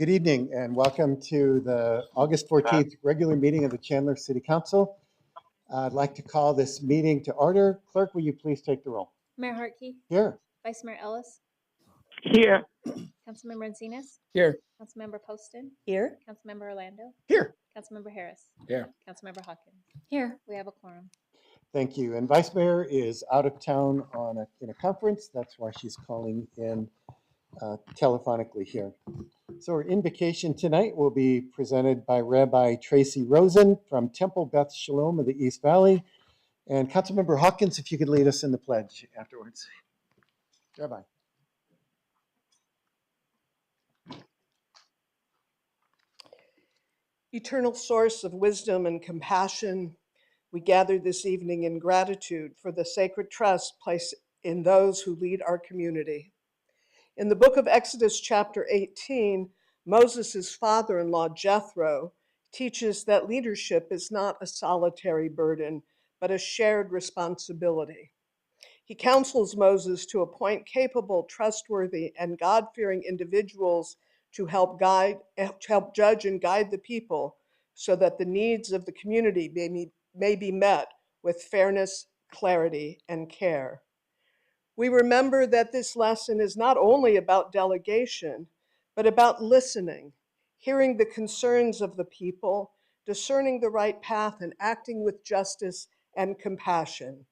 Good evening and welcome to the August 14th regular meeting of the Chandler City Council. I'd like to call this meeting to order. Clerk, will you please take the roll? Mayor Hartke, Here. Vice Mayor Ellis, Here. Councilmember Encinas, Here. Councilmember Poston, Here. Councilmember Orlando, Here. Councilmember Harris, Here. Councilmember Hawkins. Here. We have a quorum. Thank you. And Vice Mayor is out of town in a conference. That's why she's calling in telephonically here. So our invocation tonight will be presented by Rabbi Tracy Rosen from Temple Beth Shalom of the East Valley. And Councilmember Hawkins, if you could lead us in the pledge afterwards. Rabbi. Eternal source of wisdom and compassion, we gather this evening in gratitude for the sacred trust placed in those who lead our community. In the book of Exodus, chapter 18, Moses' father-in-law, Jethro, teaches that leadership is not a solitary burden, but a shared responsibility. He counsels Moses to appoint capable, trustworthy, and God-fearing individuals to help judge and guide the people so that the needs of the community may be met with fairness, clarity, and care. We remember that this lesson is not only about delegation, but about listening, hearing the concerns of the people, discerning the right path, and acting with justice and compassion.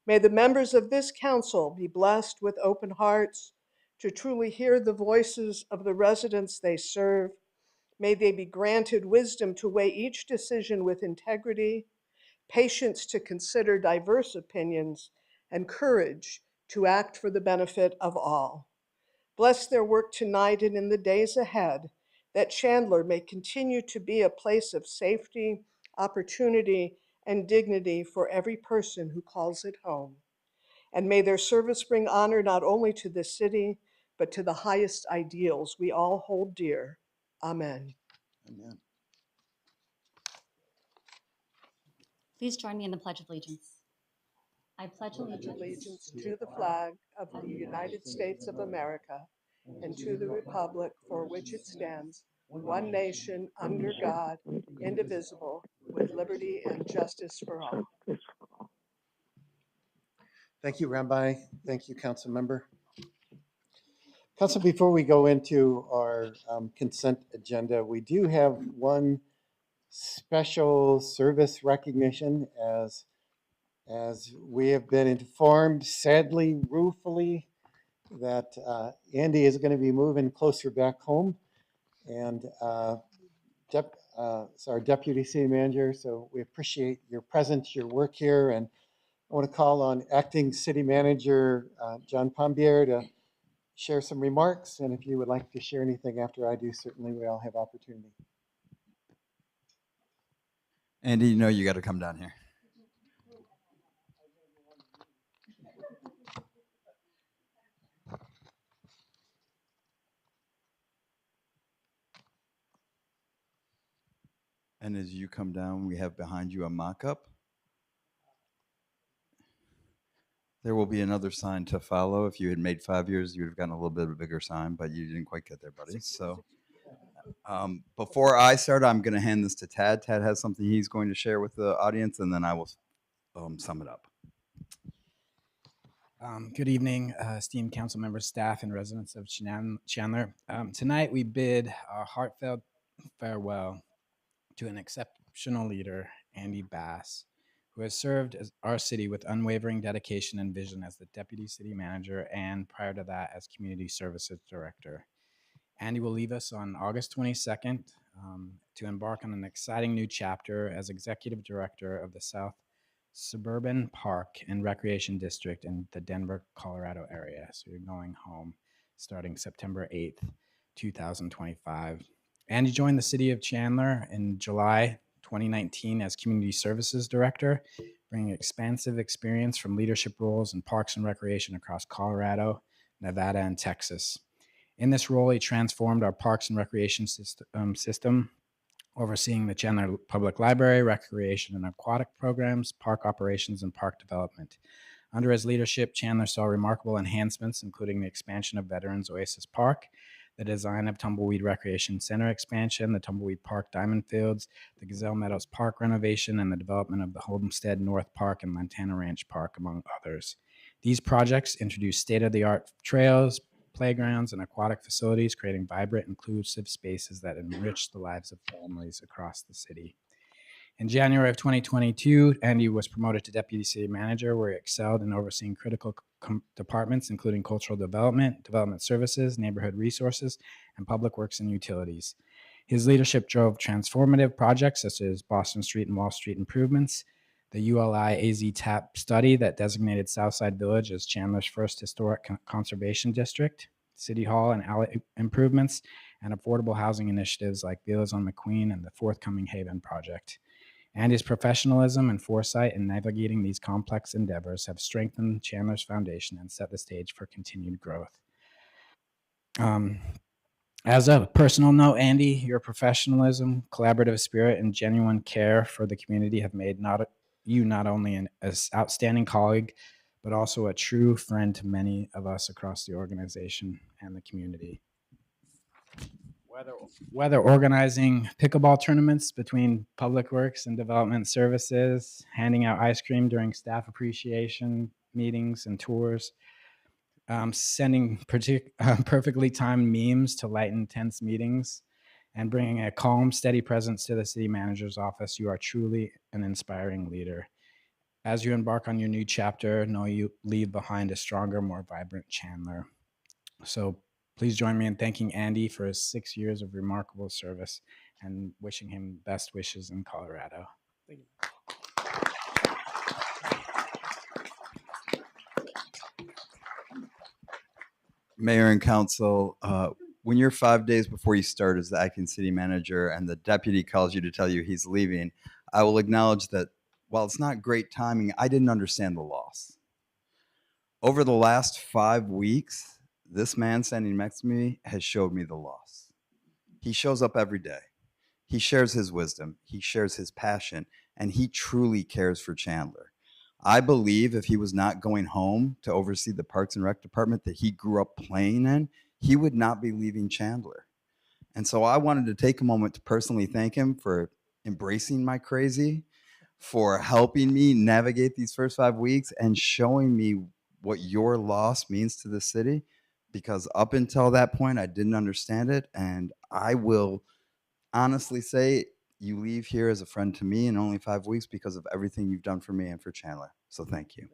May the members of this council be blessed with open hearts to truly hear the voices of the residents they serve. May they be granted wisdom to weigh each decision with integrity, patience to consider diverse opinions, and courage to act for the benefit of all. Bless their work tonight and in the days ahead, that Chandler may continue to be a place of safety, opportunity, and dignity for every person who calls it home. And may their service bring honor not only to the city, but to the highest ideals we all hold dear. Amen. Amen. Please join me in the Pledge of Allegiance. I pledge Allegiance to the flag of the United States of America and to the republic for which it stands, one nation under God, indivisible, with liberty and justice for all. Thank you, Rabbi. Thank you, Council Member. Council, before we go into our consent agenda, we do have one special service recognition as we have been informed, sadly, ruefully, that Andy is going to be moving closer back home. And it's our Deputy City Manager, so we appreciate your presence, your work here, and I want to call on Acting City Manager John Pombier to share some remarks, and if you would like to share anything after I do, certainly we all have opportunity. Andy, you know you got to come down here. And as you come down, we have behind you a mock-up. There will be another sign to follow. If you had made 5 years, you would have gotten a little bit of a bigger sign, but you didn't quite get there, buddy. So before I start, I'm going to hand this to Tad. Tad has something he's going to share with the audience, and then I will sum it up. Good evening, esteemed council members, staff, and residents of Chandler. Tonight, we bid a heartfelt farewell to an exceptional leader, Andy Bass, who has served as our city with unwavering dedication and vision as the Deputy City Manager and prior to that as Community Services Director. Andy will leave us on August 22nd to embark on an exciting new chapter as Executive Director of the South Suburban Park and Recreation District in the Denver, Colorado area. So you're going home starting September 8th, 2025. Andy joined the city of Chandler in July 2019 as Community Services Director, bringing expansive experience from leadership roles in parks and recreation across Colorado, Nevada, and Texas. In this role, he transformed our parks and recreation system, overseeing the Chandler Public Library, recreation and aquatic programs, park operations, and park development. Under his leadership, Chandler saw remarkable enhancements, including the expansion of Veterans Oasis Park, the design of Tumbleweed Recreation Center expansion, the Tumbleweed Park Diamond Fields, the Gazelle Meadows Park renovation, and the development of the Homestead North Park and Lantana Ranch Park, among others. These projects introduce state-of-the-art trails, playgrounds, and aquatic facilities, creating vibrant, inclusive spaces that enrich the lives of families across the city. In January of 2022, Andy was promoted to Deputy City Manager, where he excelled in overseeing critical departments, including cultural development, development services, neighborhood resources, and public works and utilities. His leadership drove transformative projects such as Boston Street and Wall Street improvements, the ULI AZ TAP study that designated Southside Village as Chandler's first historic conservation district, City Hall and alley improvements, and affordable housing initiatives like Villas on McQueen and the forthcoming Haven project. Andy's professionalism and foresight in navigating these complex endeavors have strengthened Chandler's foundation and set the stage for continued growth. As a personal note, Andy, your professionalism, collaborative spirit, and genuine care for the community have made you not only an outstanding colleague, but also a true friend to many of us across the organization and the community. Whether organizing pickleball tournaments between Public Works and Development Services, handing out ice cream during staff appreciation meetings and tours, sending perfectly timed memes to lighten tense meetings, and bringing a calm, steady presence to the city manager's office, you are truly an inspiring leader. As you embark on your new chapter, know you leave behind a stronger, more vibrant Chandler. So please join me in thanking Andy for his 6 years of remarkable service and wishing him best wishes in Colorado. Thank you. Mayor and council, when you're 5 days before you start as the acting city manager and the deputy calls you to tell you he's leaving, I will acknowledge that while it's not great timing, I didn't understand the loss. Over the last 5 weeks, this man standing next to me has showed me the loss. He shows up every day. He shares his wisdom, he shares his passion, and he truly cares for Chandler. I believe if he was not going home to oversee the Parks and Rec department that he grew up playing in, he would not be leaving Chandler. And so I wanted to take a moment to personally thank him for embracing my crazy, for helping me navigate these first 5 weeks and showing me what your loss means to the city. Because up until that point, I didn't understand it. And I will honestly say you leave here as a friend to me in only 5 weeks because of everything you've done for me and for Chandler. So thank you.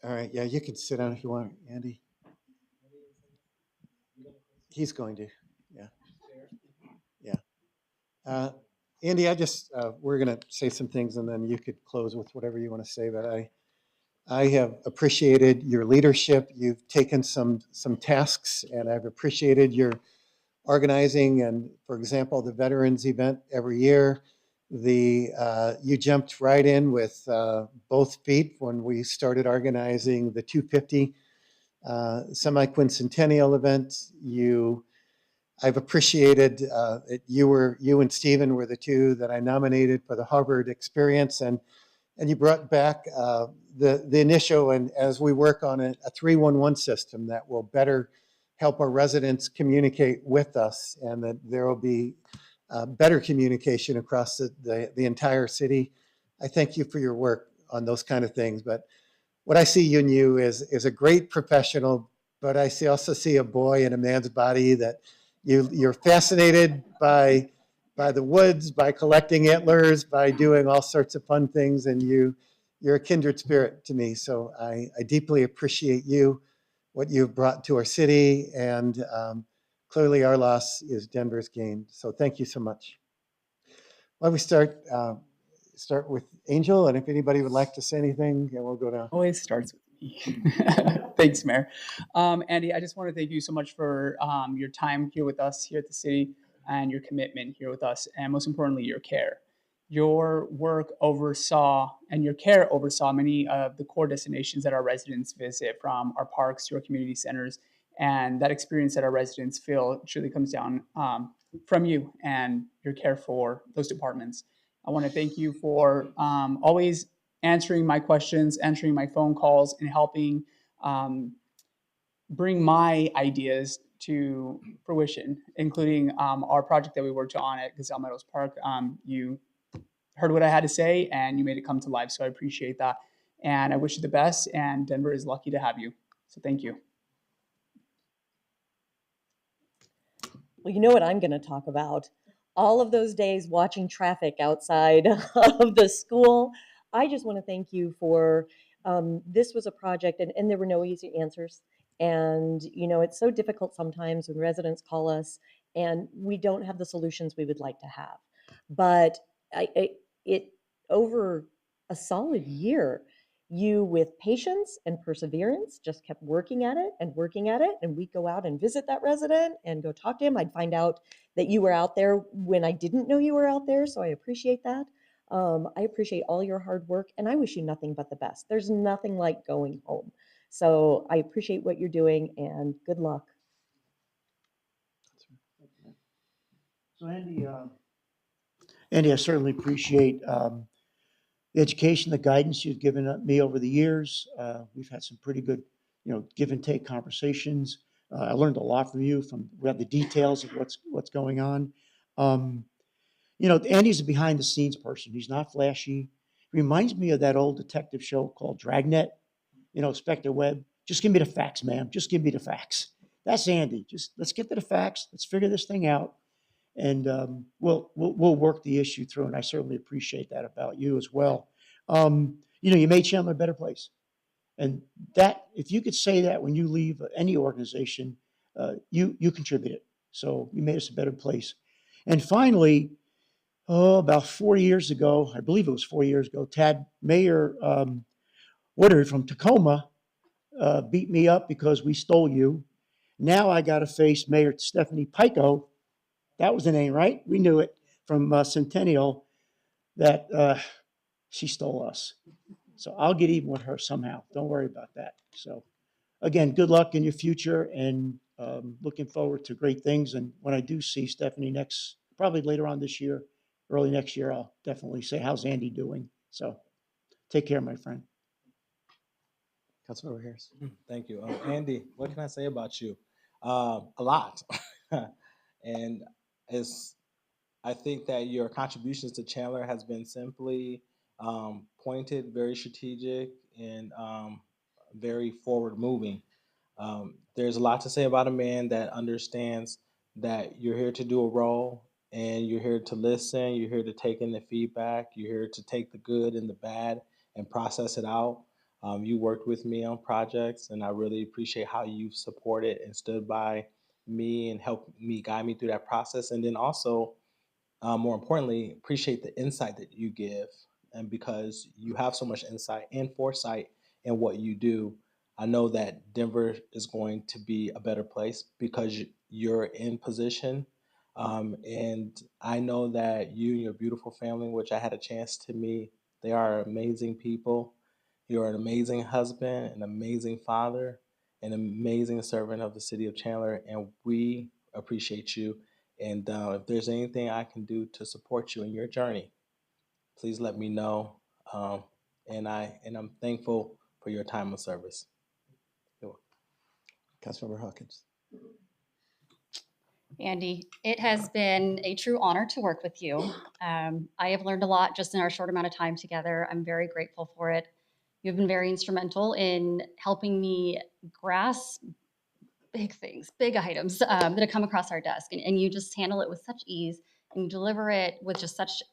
All right, yeah, you can sit down if you want, Andy. He's going to, yeah. Yeah. Andy, we're going to say some things and then you could close with whatever you want to say, but I have appreciated your leadership. You've taken some tasks and I've appreciated your organizing and, for example, the veterans event every year. You jumped right in with both feet when we started organizing the 250 semi-quincentennial event. I've appreciated you and Stephen were the two that I nominated for the Harvard experience, and you brought back the initial, and as we work on a 311 system that will better help our residents communicate with us, and that there will be better communication across the entire city. I thank you for your work on those kind of things. But what I see in you is a great professional, but I also see a boy in a man's body that you're fascinated by the woods, by collecting antlers, by doing all sorts of fun things, and you're a kindred spirit to me. So I deeply appreciate you, what you've brought to our city, and clearly our loss is Denver's gain. So thank you so much. Why don't we start with Angel, and if anybody would like to say anything, and we'll go down. Always starts with me. Thanks, Mayor. Andy, I just want to thank you so much for your time here with us here at the city and your commitment here with us, and most importantly, your care. Your work oversaw and your care oversaw many of the core destinations that our residents visit, from our parks to our community centers, and that experience that our residents feel truly comes down from you and your care for those departments. I want to thank you for always answering my questions, answering my phone calls, and helping bring my ideas to fruition, including our project that we worked on at Gazelle Meadows Park. You heard what I had to say and you made it come to life. So I appreciate that. And I wish you the best. And Denver is lucky to have you. So thank you. Well, you know what I'm going to talk about? All of those days watching traffic outside of the school. I just want to thank you for this was a project, and there were no easy answers. And, you know, it's so difficult sometimes when residents call us and we don't have the solutions we would like to have. But it over a solid year, you with patience and perseverance just kept working at it and working at it, and we'd go out and visit that resident and go talk to him. I'd find out that you were out there when I didn't know you were out there, so I appreciate that. I appreciate all your hard work, and I wish you nothing but the best. There's nothing like going home, so I appreciate what you're doing, and good luck. So Andy, I certainly appreciate the education, the guidance you've given me over the years. We've had some pretty good, give and take conversations. I learned a lot from you. We have the details of what's going on. Andy's a behind the scenes person. He's not flashy. Reminds me of that old detective show called Dragnet. Inspector Webb. Just give me the facts, ma'am. Just give me the facts. That's Andy. Just let's get to the facts. Let's figure this thing out. And we'll work the issue through, and I certainly appreciate that about you as well. You made Chandler a better place, and that if you could say that when you leave any organization, you contributed. So you made us a better place. And finally, about 4 years ago, I believe it was 4 years ago, Mayor Woodard from Tacoma beat me up because we stole you. Now I got to face Mayor Stephanie Pico. That was the name, right? We knew it from Centennial that she stole us. So I'll get even with her somehow. Don't worry about that. So again, good luck in your future, and looking forward to great things. And when I do see Stephanie probably later on this year, early next year, I'll definitely say, how's Andy doing? So take care, my friend. Councilmember Harris. Thank you. Andy, what can I say about you? A lot. And I think that your contributions to Chandler has been simply pointed, very strategic, and very forward moving. There's a lot to say about a man that understands that you're here to do a role, and you're here to listen, you're here to take in the feedback, you're here to take the good and the bad and process it out. You worked with me on projects, and I really appreciate how you've supported and stood by me and helped me guide me through that process. And then also, more importantly, appreciate the insight that you give. And because you have so much insight and foresight in what you do, I know that Denver is going to be a better place because you're in position. And I know that you and your beautiful family, which I had a chance to meet, they are amazing people. You're an amazing husband, an amazing father, an amazing servant of the city of Chandler, and we appreciate you. And if there's anything I can do to support you in your journey, please let me know. And I'm thankful for your time of service. Councilmember Hawkins. Andy, it has been a true honor to work with you. I have learned a lot just in our short amount of time together. I'm very grateful for it. You've been very instrumental in helping me grasp big things, big items that have come across our desk. And you just handle it with such ease, and you deliver it with just such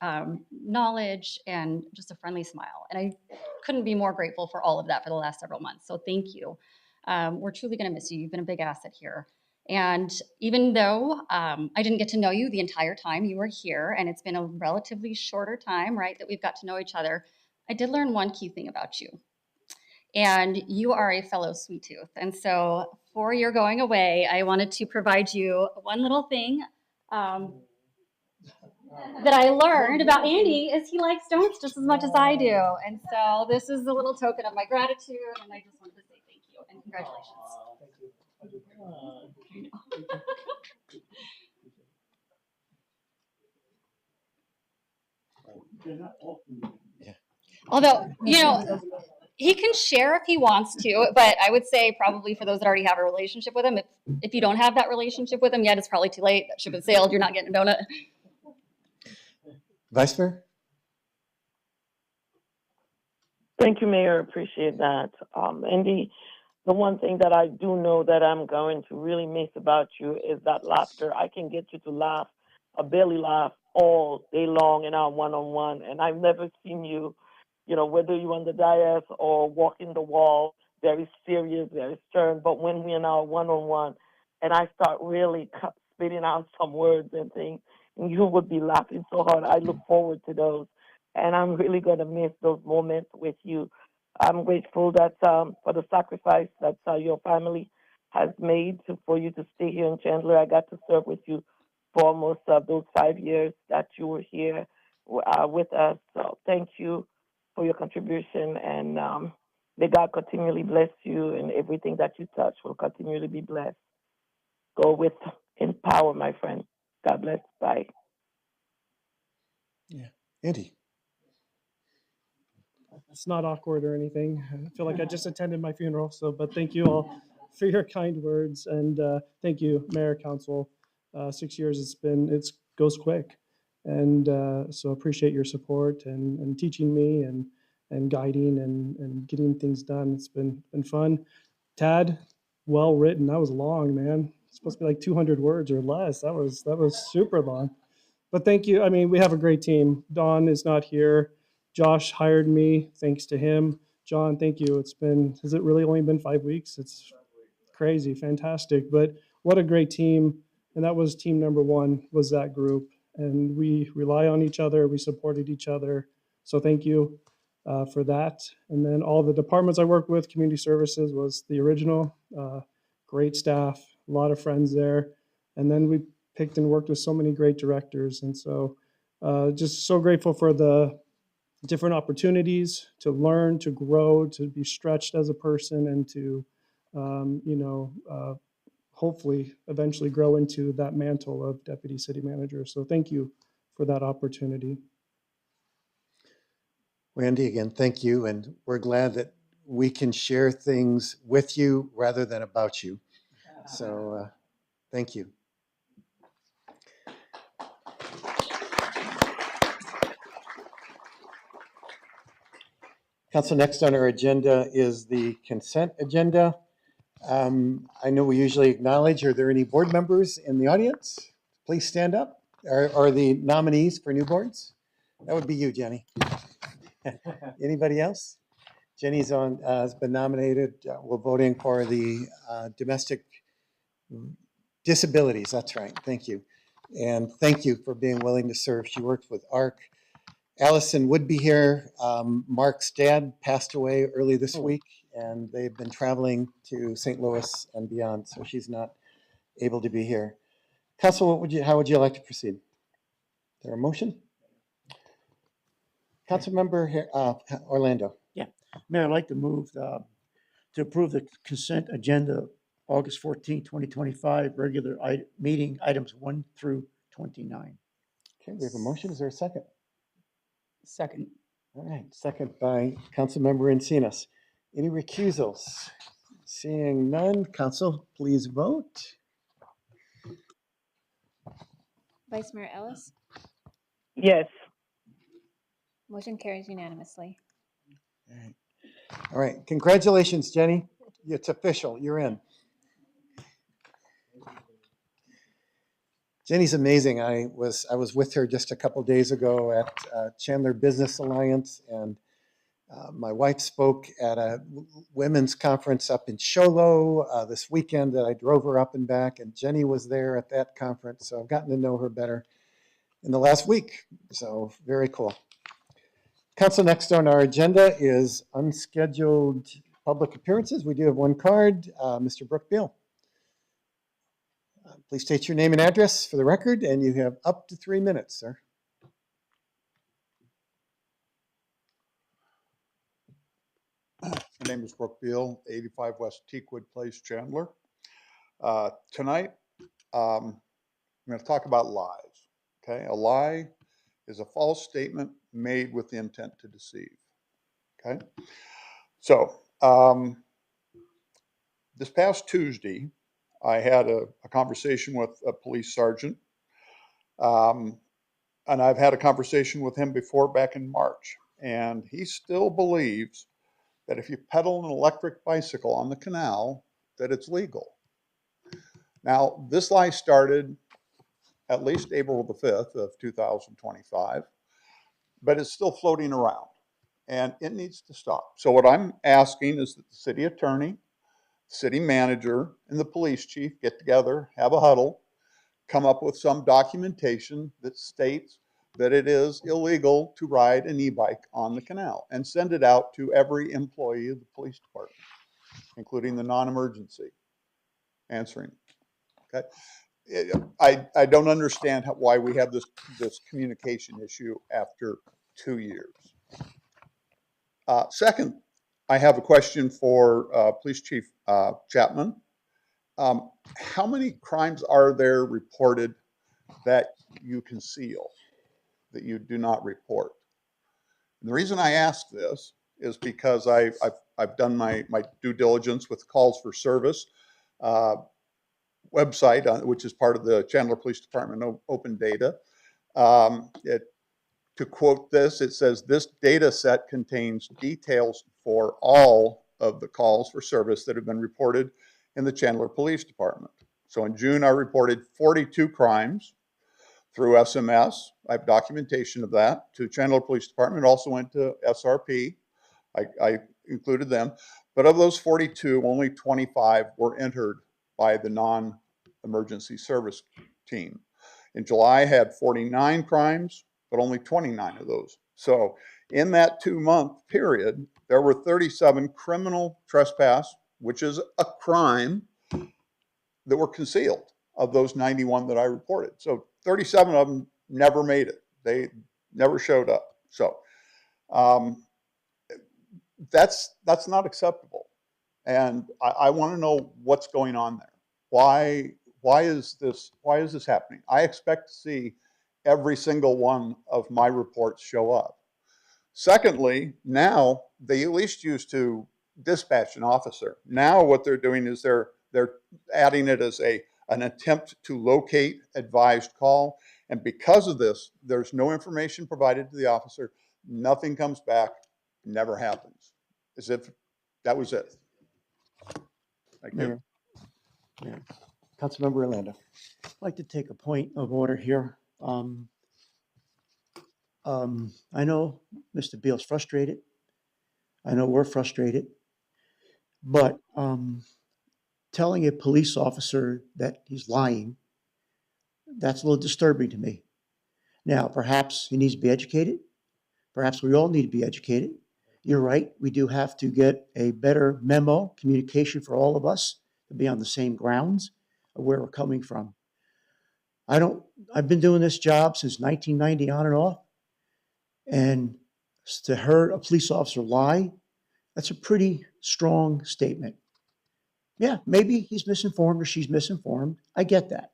knowledge and just a friendly smile. And I couldn't be more grateful for all of that for the last several months. So thank you. We're truly going to miss you. You've been a big asset here. And even though I didn't get to know you the entire time you were here, and it's been a relatively shorter time, right, that we've got to know each other, I did learn one key thing about you. And you are a fellow sweet tooth. And so for your going away, I wanted to provide you one little thing that I learned about Andy is he likes donuts just as much as I do. And so this is a little token of my gratitude, and I just wanted to say thank you and congratulations. Although, he can share if he wants to, but I would say probably for those that already have a relationship with him, if you don't have that relationship with him yet, it's probably too late. That ship has sailed. You're not getting a donut. Vice Mayor? Thank you, Mayor. Appreciate that. Andy, the one thing that I do know that I'm going to really miss about you is that laughter. I can get you to laugh, a belly laugh, all day long in our one-on-one, and I've never seen you, whether you're on the dais or walking the wall, very serious, very stern. But when we're in our one-on-one, and I start really spitting out some words and things, and you would be laughing so hard. I look forward to those, and I'm really going to miss those moments with you. I'm grateful that for the sacrifice that your family has made for you to stay here in Chandler. I got to serve with you for almost those 5 years that you were here with us. So thank you for your contribution, and may God continually bless you, and everything that you touch will continually be blessed. Go with in power, my friend. God bless. Bye. Yeah. Andy? It's not awkward or anything. I feel like I just attended my funeral. But thank you all for your kind words, and thank you, Mayor, Council. 6 years, it goes quick, and so appreciate your support and teaching me and guiding and getting things done. It's been fun. Tad, well written. That was long, man. It's supposed to be like 200 words or less. That was super long. But thank you. I mean, we have a great team. Don is not here. Josh hired me, thanks to him. John, thank you. Has it really only been 5 weeks? It's crazy, fantastic. But what a great team. And that was team number one, was that group. And we rely on each other. We supported each other. So thank you for that. And then all the departments I worked with, community services was the original. Great staff, a lot of friends there. And then we picked and worked with so many great directors. And so just so grateful for the different opportunities to learn, to grow, to be stretched as a person, and to, hopefully eventually grow into that mantle of deputy city manager. So thank you for that opportunity. Randy, again, thank you. And we're glad that we can share things with you rather than about you. So thank you. Council, next on our agenda is the consent agenda. I know we usually acknowledge, are there any board members in the audience? Please stand up. Are the nominees for new boards? That would be you, Jenny. Anybody else? Jenny's has been nominated. We're voting for the domestic disabilities. That's right. Thank you. And thank you for being willing to serve. She works with ARC. Allison would be here. Mark's dad passed away early this week, and they've been traveling to St. Louis and beyond, so she's not able to be here. Council, how would you like to proceed? Is there a motion? Councilmember Orlando. Yeah, Mayor, I'd like to move to approve the consent agenda, August 14, 2025, regular meeting items 1 through 29. Okay, we have a motion. Is there a second? Second. All right, second by Councilmember Encinas. Any recusals? Seeing none, Council, please vote. Vice Mayor Ellis, Yes. motion carries unanimously. All right, congratulations, Jenny. It's official, you're in. Jenny's amazing. I was with her just a couple days ago at Chandler Business Alliance, and my wife spoke at a women's conference up in Show Low this weekend that I drove her up and back, and Jenny was there at that conference, so I've gotten to know her better in the last week, so very cool. Council, next on our agenda is unscheduled public appearances. We do have one card, Mr. Brooke Beal. Please state your name and address for the record, and you have up to 3 minutes, sir. My name is Brooke Beal, 85 West Teakwood Place, Chandler. Tonight, I'm going to talk about lies. Okay, a lie is a false statement made with the intent to deceive. Okay. So this past Tuesday, I had a conversation with a police sergeant. And I've had a conversation with him before back in March. And he still believes that if you pedal an electric bicycle on the canal, that it's legal. Now, this lie started at least April the 5th of 2025, but it's still floating around and it needs to stop. So what I'm asking is that the city attorney, city manager, and the police chief get together, have a huddle, come up with some documentation that states that it is illegal to ride an e-bike on the canal and send it out to every employee of the police department, including the non-emergency answering. Okay. I don't understand why we have this communication issue after 2 years. Second, I have a question for Police Chief Chapman. How many crimes are there reported that you conceal, that you do not report? And the reason I ask this is because I've done my due diligence with calls for service website, which is part of the Chandler Police Department open data. To quote this, it says, "This data set contains details for all of the calls for service that have been reported in the Chandler Police Department." So in June, I reported 42 crimes through SMS. I have documentation of that to Chandler Police Department. Also went to SRP. I included them. But of those 42, only 25 were entered by the non-emergency service team. In July, I had 49 crimes, but only 29 of those. So in that 2-month period, there were 37 criminal trespass, which is a crime, that were concealed of those 91 that I reported. So 37 of them never made it. They never showed up. So that's not acceptable. And I want to know what's going on there. Why is this happening? I expect to see every single one of my reports show up. Secondly, now they at least used to dispatch an officer. Now what they're doing is they're adding it as an attempt to locate advised call. And because of this, there's no information provided to the officer. Nothing comes back, never happens. As if that was it. Thank you. Mayor. Councilmember Orlando. I'd like to take a point of order here. I know Mr. Beal's frustrated. I know we're frustrated. But telling a police officer that he's lying, that's a little disturbing to me. Now, perhaps he needs to be educated. Perhaps we all need to be educated. You're right. We do have to get a better memo, communication for all of us to be on the same grounds of where we're coming from. I've been doing this job since 1990 on and off. And to hear a police officer lie, that's a pretty strong statement. Yeah, maybe he's misinformed or she's misinformed. I get that.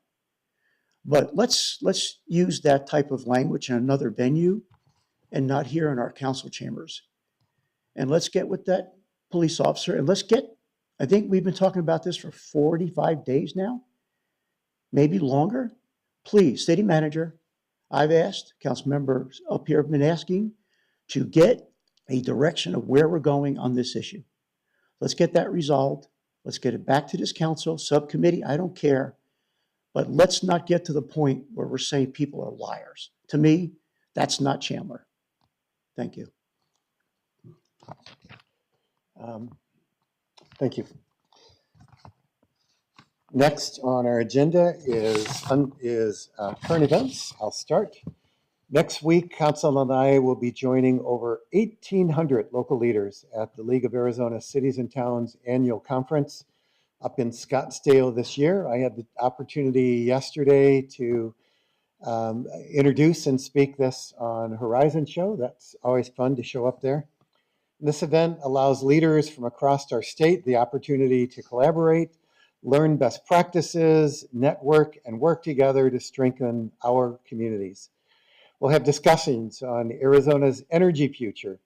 But let's use that type of language in another venue and not here in our council chambers. And let's get with that police officer and I think we've been talking about this for 45 days now, maybe longer. Please, city manager, I've asked, council members up here have been asking to get a direction of where we're going on this issue. Let's get that resolved. Let's get it back to this council, subcommittee, I don't care. But let's not get to the point where we're saying people are liars. To me, that's not Chandler. Thank you. Thank you. Next on our agenda is current events. I'll start. Next week, Council and I will be joining over 1,800 local leaders at the League of Arizona Cities and Towns annual conference up in Scottsdale this year. I had the opportunity yesterday to introduce and speak this on Horizon Show. That's always fun to show up there. This event allows leaders from across our state the opportunity to collaborate, learn best practices, network, and work together to strengthen our communities. We'll have discussions on Arizona's energy future,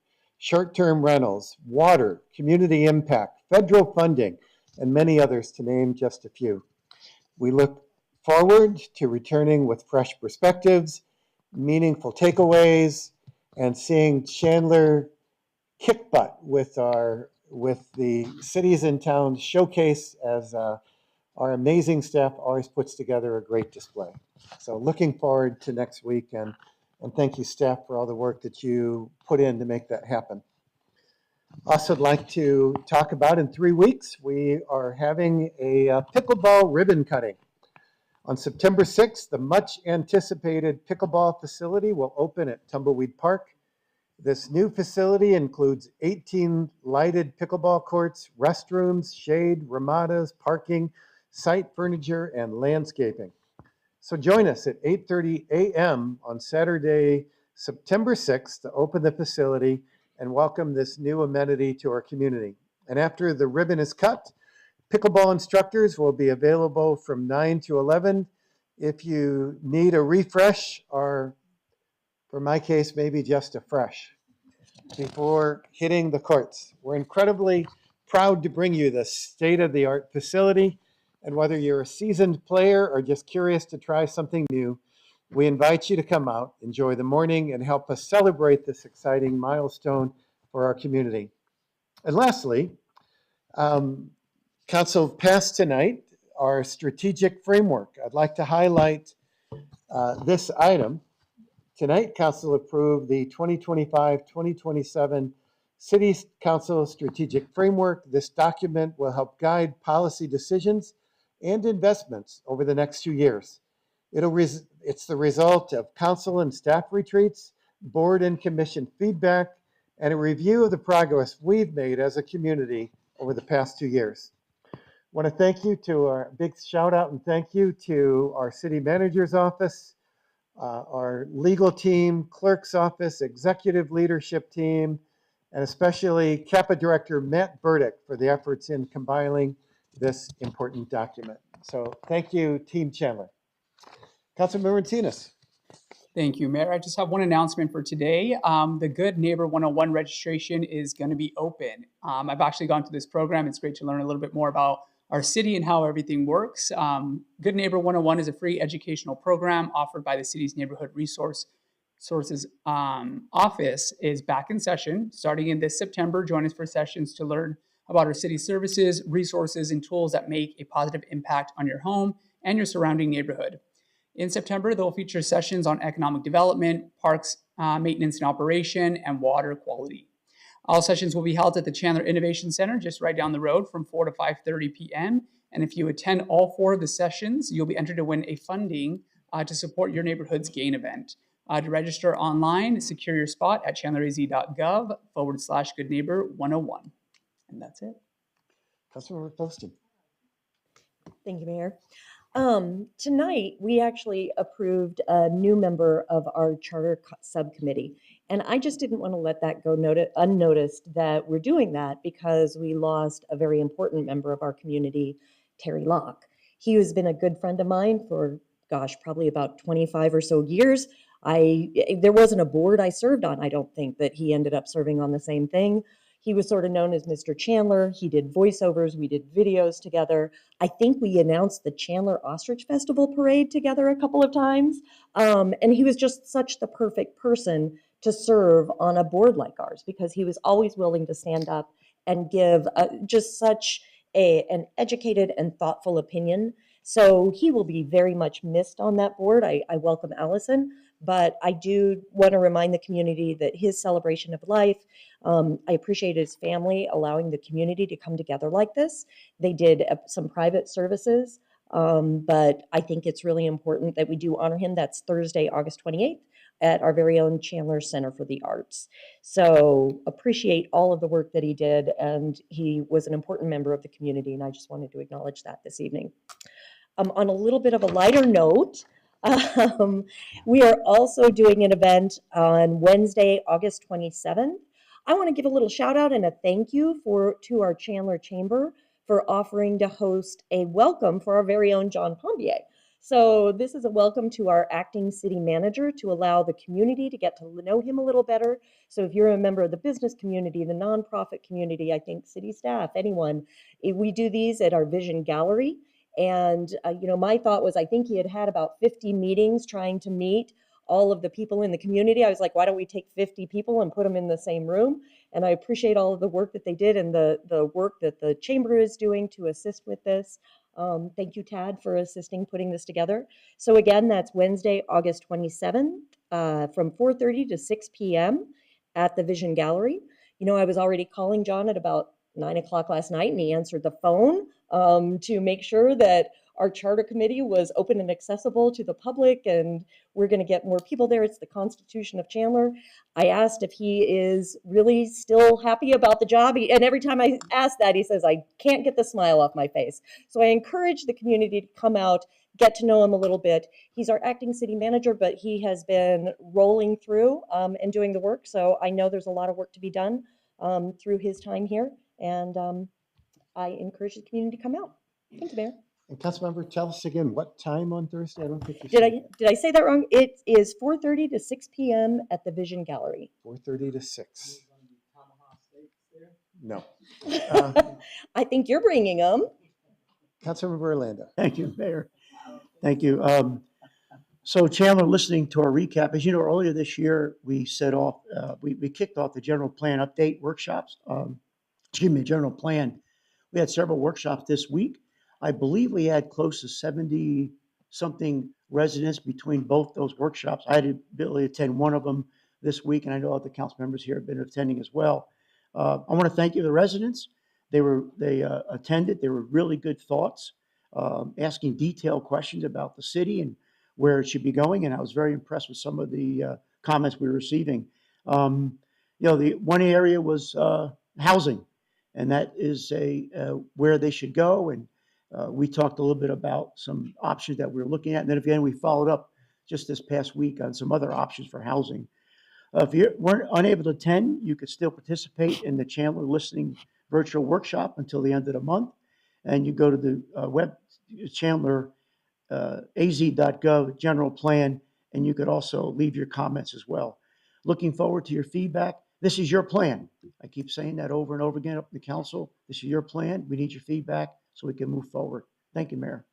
short-term rentals, water, community impact, federal funding, and many others, to name just a few. We look forward to returning with fresh perspectives, meaningful takeaways, and seeing Chandler kick butt with the cities and towns showcase as our amazing staff always puts together a great display. So looking forward to next week, and thank you, staff, for all the work that you put in to make that happen. Also, I'd like to talk about in 3 weeks, we are having a pickleball ribbon cutting. On September 6th, the much anticipated pickleball facility will open at Tumbleweed Park. This new facility includes 18 lighted pickleball courts, restrooms, shade, ramadas, parking, site furniture, and landscaping. So join us at 8:30 a.m. on Saturday, September 6th to open the facility and welcome this new amenity to our community. And after the ribbon is cut, pickleball instructors will be available from 9 to 11. If you need a refresh, or for my case, maybe just a fresh, before hitting the courts. We're incredibly proud to bring you this state-of-the-art facility. And whether you're a seasoned player or just curious to try something new, we invite you to come out, enjoy the morning, and help us celebrate this exciting milestone for our community. And lastly, Council passed tonight our strategic framework. I'd like to highlight this item. Tonight, Council approved the 2025-2027 City Council Strategic Framework. This document will help guide policy decisions and investments over the next 2 years. It's the result of council and staff retreats, board and commission feedback, and a review of the progress we've made as a community over the past 2 years. I want to thank you to our big shout out and thank you to our city manager's office, our legal team, clerk's office, executive leadership team, and especially CAPA Director Matt Burdick for the efforts in compiling this important document. So thank you, Team Chandler. Councilmember Martinez. Thank you, Mayor. I just have one announcement for today. The Good Neighbor 101 registration is going to be open. I've actually gone through this program. It's great to learn a little bit more about our city and how everything works. Good Neighbor 101 is a free educational program offered by the city's Neighborhood Sources office. Is back in session starting in this September. Join us for sessions to learn about our city services, resources, and tools that make a positive impact on your home and your surrounding neighborhood. In September, they'll feature sessions on economic development, parks maintenance and operation, and water quality. All sessions will be held at the Chandler Innovation Center, just right down the road from 4 to 5:30 p.m. And if you attend all 4 of the sessions, you'll be entered to win a funding to support your neighborhood's GAIN event. To register online, secure your spot at chandleraz.gov/goodneighbor101. And that's it. Councilmember Poston. Thank you, Mayor. Tonight, we actually approved a new member of our charter subcommittee. And I just didn't want to let that go unnoticed that we're doing that because we lost a very important member of our community, Terry Locke. He has been a good friend of mine for, gosh, probably about 25 or so years. There wasn't a board I served on, I don't think, that he ended up serving on the same thing. He was sort of known as Mr. Chandler. He did voiceovers. We did videos together. I think we announced the Chandler Ostrich Festival parade together a couple of times. And he was just such the perfect person to serve on a board like ours because he was always willing to stand up and give just such an educated and thoughtful opinion. So he will be very much missed on that board. I welcome Allison, but I do want to remind the community that his celebration of life, I appreciate his family allowing the community to come together like this. They did some private services, but I think it's really important that we do honor him. That's Thursday, August 28th at our very own Chandler Center for the Arts. So appreciate all of the work that he did, and he was an important member of the community, and I just wanted to acknowledge that this evening. On a little bit of a lighter note, we are also doing an event on Wednesday, August 27th. I want to give a little shout out and a thank you to our Chandler Chamber for offering to host a welcome for our very own John Pombier. So this is a welcome to our acting city manager to allow the community to get to know him a little better. So if you're a member of the business community, the nonprofit community, I think city staff, anyone, we do these at our Vision Gallery. And, my thought was, I think he had about 50 meetings trying to meet all of the people in the community. I was like, why don't we take 50 people and put them in the same room? And I appreciate all of the work that they did and the work that the chamber is doing to assist with this. Thank you, Tad, for assisting putting this together. So again, that's Wednesday, August 27th, from 4:30 to 6 p.m. at the Vision Gallery. I was already calling John at about 9 o'clock last night, and he answered the phone to make sure that our charter committee was open and accessible to the public, and we're going to get more people there. It's the Constitution of Chandler. I asked if he is really still happy about the job, and every time I ask that, he says, I can't get the smile off my face. So I encourage the community to come out, get to know him a little bit. He's our acting city manager, but he has been rolling through and doing the work. So I know there's a lot of work to be done through his time here. And I encourage the community to come out. Thank you, Mayor. And Councilmember, tell us again, what time on Thursday? I don't think you Did said. I say that wrong? It is 4:30 to 6 p.m. at the Vision Gallery. 4:30 to 6. No. I think you're bringing them. Councilmember Orlando. Thank you, Mayor. Thank you. So Chandler, listening to our recap, as you know, earlier this year, we kicked off the general plan update workshops. General plan. We had several workshops this week. I believe we had close to 70 something residents between both those workshops. I had the ability to attend one of them this week, and I know other council members here have been attending as well. I want to thank you, the residents. They attended. They were really good thoughts, asking detailed questions about the city and where it should be going. And I was very impressed with some of the comments we were receiving. The one area was housing, and that is where they should go. And we talked a little bit about some options that we were looking at. And then again, we followed up just this past week on some other options for housing. If you weren't unable to attend, you could still participate in the Chandler Listening Virtual Workshop until the end of the month. And you go to the web, Chandler az.gov general plan, and you could also leave your comments as well. Looking forward to your feedback. This is your plan. I keep saying that over and over again up in the council. This is your plan. We need your feedback so we can move forward. Thank you, Mayor.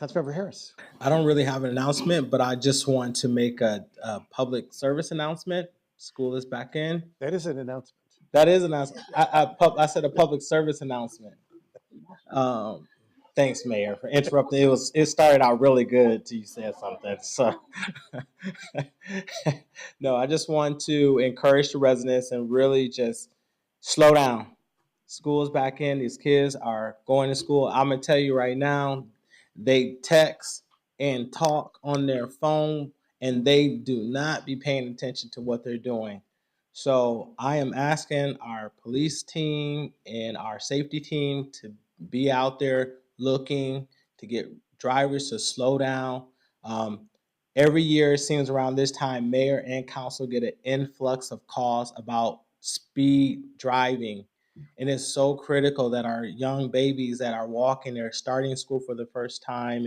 Councilmember Harris. I don't really have an announcement, but I just want to make a public service announcement. School is back in. That is an announcement. That is an announcement. I said a public service announcement. Thanks, Mayor, for interrupting. It started out really good till you said something. So, no, I just want to encourage the residents and really just slow down. School is back in. These kids are going to school. I'm gonna tell you right now, they text and talk on their phone, and they do not be paying attention to what they're doing. So I am asking our police team and our safety team to be out there looking to get drivers to slow down. Every year, it seems around this time, mayor and council get an influx of calls about speed driving. And it's so critical that our young babies that are walking, they're starting school for the first time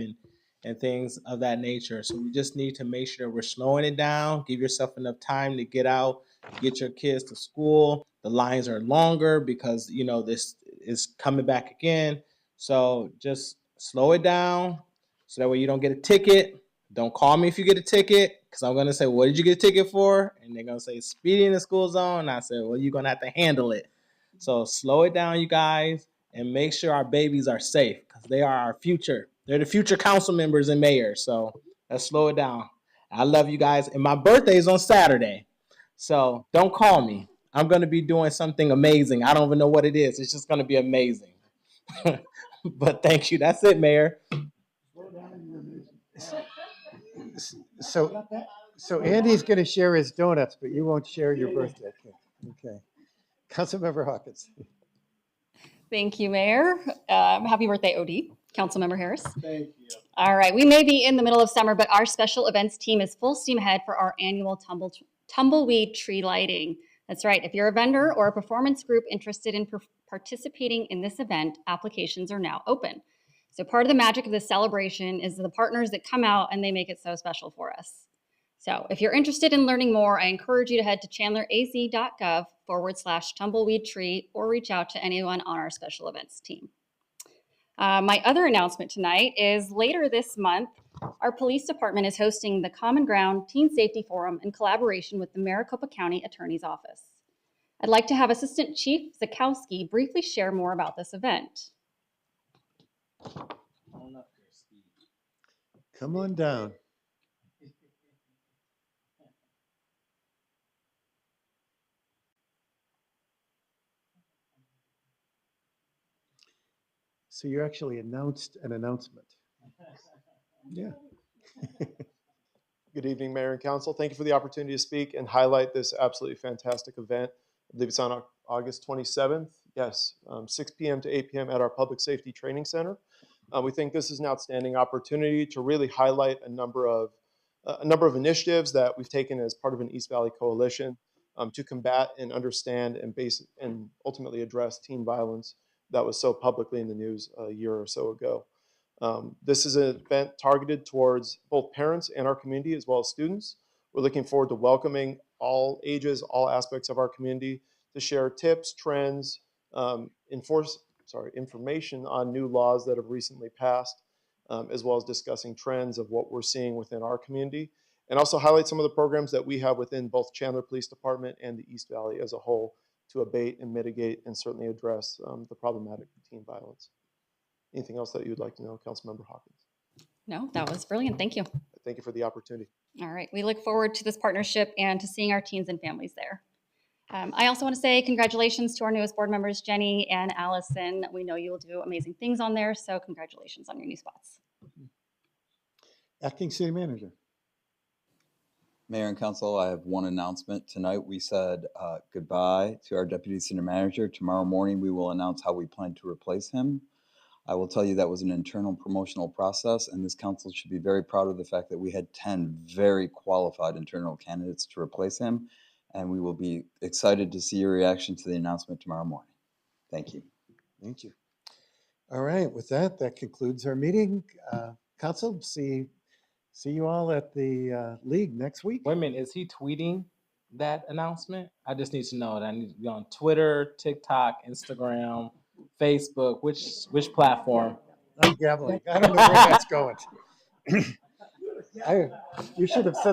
and things of that nature. So we just need to make sure we're slowing it down, give yourself enough time to get out, get your kids to school. The lines are longer because, this is coming back again. So just slow it down so that way you don't get a ticket. Don't call me if you get a ticket because I'm going to say, what did you get a ticket for? And they're going to say speeding in the school zone. And I said, well, you're going to have to handle it. So slow it down, you guys, and make sure our babies are safe because they are our future. They're the future council members and mayors. So let's slow it down. I love you guys. And my birthday is on Saturday. So don't call me. I'm going to be doing something amazing. I don't even know what it is. It's just going to be amazing. But thank you. That's it, Mayor. So Andy's going to share his donuts, but you won't share your birthday cake. Okay. Councilmember Hawkins. Thank you, Mayor. Happy birthday, OD. Councilmember Harris. Thank you. All right, we may be in the middle of summer, but our special events team is full steam ahead for our annual tumbleweed tree lighting. That's right. If you're a vendor or a performance group interested in participating in this event, applications are now open. So part of the magic of this celebration is the partners that come out and they make it so special for us. So if you're interested in learning more, I encourage you to head to chandleraz.gov/tumbleweed tree or reach out to anyone on our special events team. My other announcement tonight is later this month, our police department is hosting the Common Ground Teen Safety Forum in collaboration with the Maricopa County Attorney's Office. I'd like to have Assistant Chief Zakowski briefly share more about this event. Come on down. So you actually announced an announcement. Yeah. Good evening, Mayor and Council. Thank you for the opportunity to speak and highlight this absolutely fantastic event. I believe it's on August 27th. Yes, 6 p.m. to 8 p.m. at our Public Safety Training Center. We think this is an outstanding opportunity to really highlight a number of initiatives that we've taken as part of an East Valley coalition to combat and understand and ultimately address teen violence that was so publicly in the news a year or so ago. This is an event targeted towards both parents and our community as well as students. We're looking forward to welcoming all ages, all aspects of our community to share tips, trends, information on new laws that have recently passed, as well as discussing trends of what we're seeing within our community, and also highlight some of the programs that we have within both Chandler Police Department and the East Valley as a whole to abate and mitigate and certainly address the problematic teen violence. Anything else that you'd like to know, Councilmember Hawkins? No, that was brilliant. Thank you. Thank you for the opportunity. All right. We look forward to this partnership and to seeing our teens and families there. I also want to say congratulations to our newest board members, Jenny and Allison. We know you will do amazing things on there, so congratulations on your new spots. Acting City Manager. Mayor and Council, I have one announcement. Tonight we said goodbye to our Deputy City Manager. Tomorrow morning we will announce how we plan to replace him. I will tell you that was an internal promotional process, and this council should be very proud of the fact that we had 10 very qualified internal candidates to replace him, and we will be excited to see your reaction to the announcement tomorrow morning. Thank you. Thank you. All right, with that, that concludes our meeting. Council, see you all at the league next week. Wait a minute, is he tweeting that announcement? I just need to know that I need to be on Twitter, TikTok, Instagram, Facebook, which platform? I'm gabbling. I don't know where that's going. You should have said